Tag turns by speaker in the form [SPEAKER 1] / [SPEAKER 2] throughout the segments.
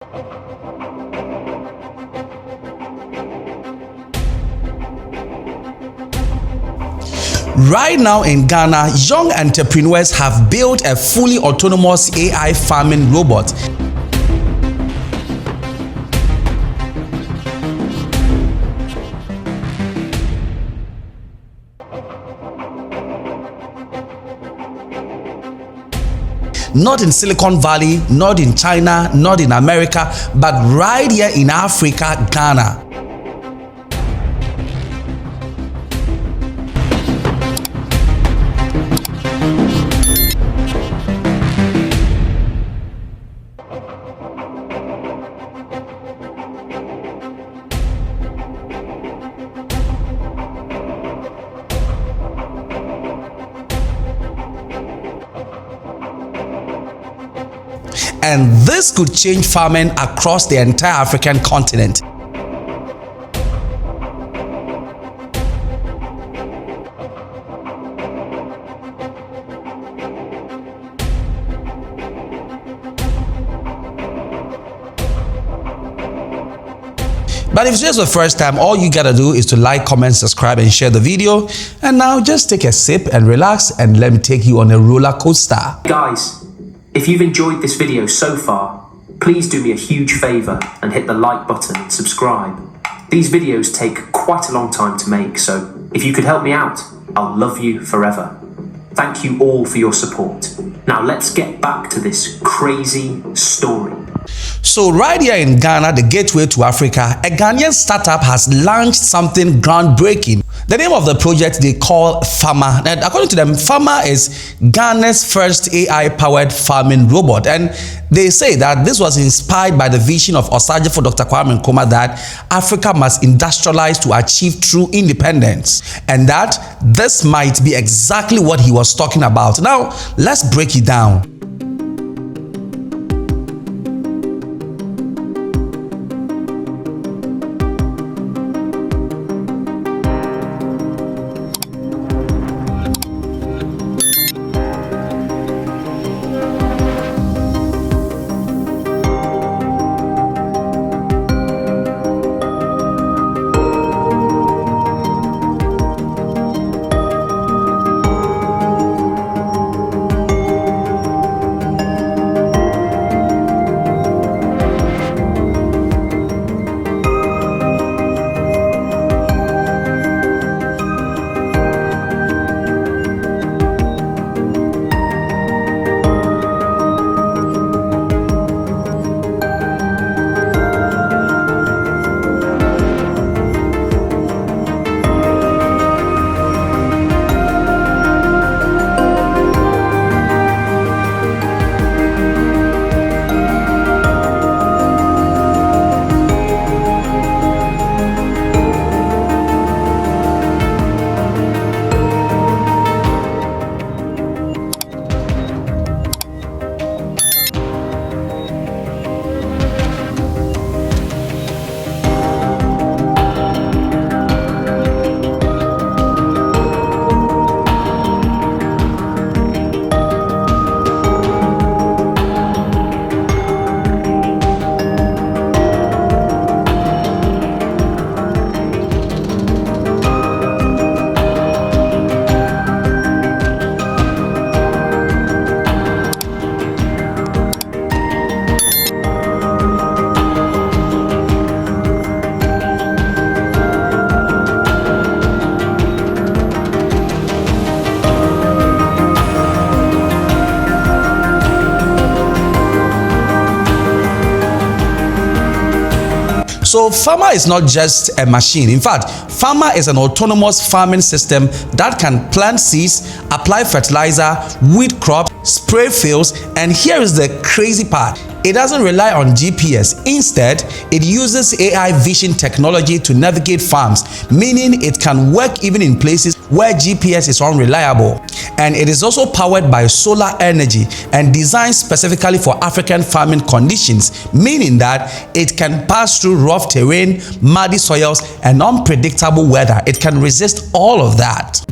[SPEAKER 1] Right now in Ghana, young entrepreneurs have built a fully autonomous AI farming robot. Not in Silicon Valley, not in China, not in America, but right here in Africa, Ghana. And this could change farming across the entire African continent. But if it's just the first time, all you gotta do is to like, comment, subscribe, and share the video. And now just take a sip and relax, and let me take you on a roller coaster.
[SPEAKER 2] Guys, if you've enjoyed this video so far, please do me a huge favor and hit the like button and subscribe. These videos take quite a long time to make, so if you could help me out, I'll love you forever. Thank you all for your support. Now let's get back to this crazy story.
[SPEAKER 1] So right here in Ghana, the gateway to Africa, a Ghanaian startup has launched something groundbreaking. The name of the project they call FAMA. And according to them, FAMA is Ghana's first AI-powered farming robot. And they say that this was inspired by the vision of Osagyefo Dr. Kwame Nkrumah that Africa must industrialize to achieve true independence. And that this might be exactly what he was talking about. Now, let's break it down. So FAMA is not just a machine. In fact, FAMA is an autonomous farming system that can plant seeds, apply fertilizer, weed crops, spray fields, and here is the crazy part. It doesn't rely on GPS. Instead, it uses AI vision technology to navigate farms, meaning it can work even in places where GPS is unreliable. And it is also powered by solar energy and designed specifically for African farming conditions, meaning that it can pass through rough terrain, muddy soils, and unpredictable weather. It can resist all of that.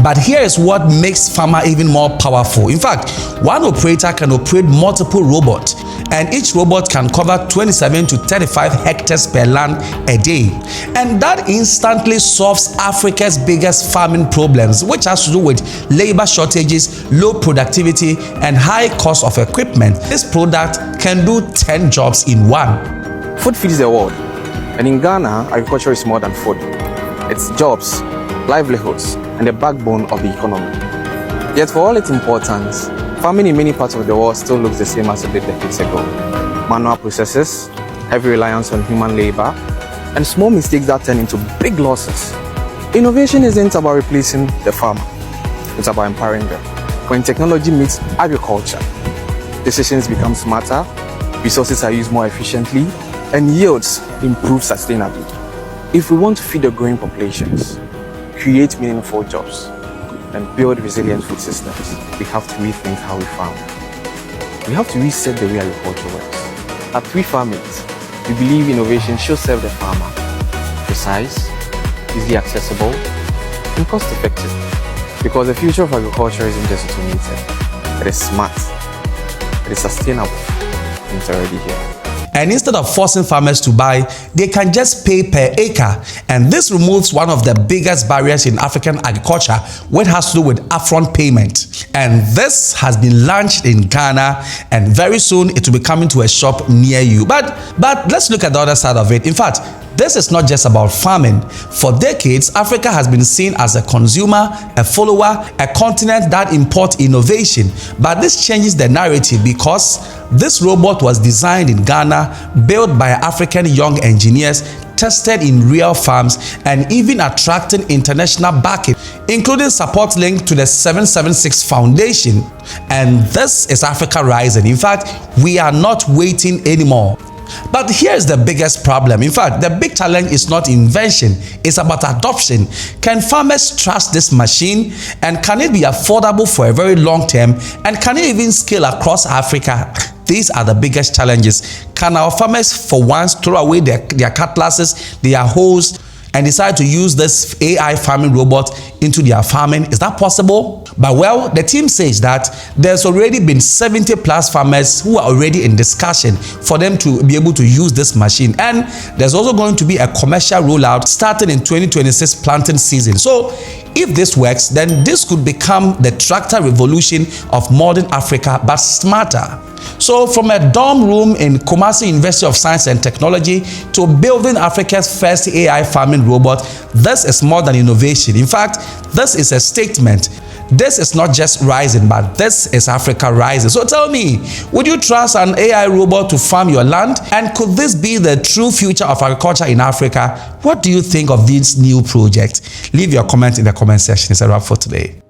[SPEAKER 1] But here is what makes FAMA even more powerful. In fact, one operator can operate multiple robots, and each robot can cover 27 to 35 hectares per land a day. And that instantly solves Africa's biggest farming problems, which has to do with labor shortages, low productivity, and high cost of equipment. This product can do 10 jobs in one.
[SPEAKER 3] Food feeds the world, and in Ghana, agriculture is more than food. It's jobs, livelihoods, and the backbone of the economy. Yet for all its importance, farming in many parts of the world still looks the same as it did decades ago. Manual processes, heavy reliance on human labor, and small mistakes that turn into big losses. Innovation isn't about replacing the farmer, it's about empowering them. When technology meets agriculture, decisions become smarter, resources are used more efficiently, and yields improve sustainably. If we want to feed the growing populations, create meaningful jobs, and build resilient food systems, we have to rethink how we farm. We have to reset the way agriculture works. At 3 Families, we believe innovation should serve the farmer. Precise, easily accessible, and cost-effective. Because the future of agriculture isn't just automated, it is smart, it is sustainable, and it's already here.
[SPEAKER 1] And instead of forcing farmers to buy, they can just pay per acre. And this removes one of the biggest barriers in African agriculture, which has to do with upfront payment. And this has been launched in Ghana, and very soon it will be coming to a shop near you. But let's look at the other side of it. In fact, this is not just about farming. For decades, Africa has been seen as a consumer, a follower, a continent that imports innovation. But this changes the narrative because this robot was designed in Ghana, built by African young engineers, tested in real farms, and even attracting international backing, including support linked to the 776 Foundation. And this is Africa rising. In fact, we are not waiting anymore. But here's the biggest problem. In fact, the big challenge is not invention, it's about adoption. Can farmers trust this machine? And can it be affordable for a very long term? And can it even scale across Africa? These are the biggest challenges. Can our farmers for once throw away their cutlasses, their hoes, and decide to use this AI farming robot into their farming? Is that possible? But well, the team says that there's already been 70 plus farmers who are already in discussion for them to be able to use this machine. And there's also going to be a commercial rollout starting in 2026 planting season. So if this works, then this could become the tractor revolution of modern Africa, but smarter. So from a dorm room in Kumasi University of Science and Technology to building Africa's first AI farming robot, this is more than innovation. In fact, this is a statement. This is not just rising, but this is Africa rising. So tell me, would you trust an AI robot to farm your land? And could this be the true future of agriculture in Africa? What do you think of these new projects? Leave your comment in the comment section. It's a wrap for today.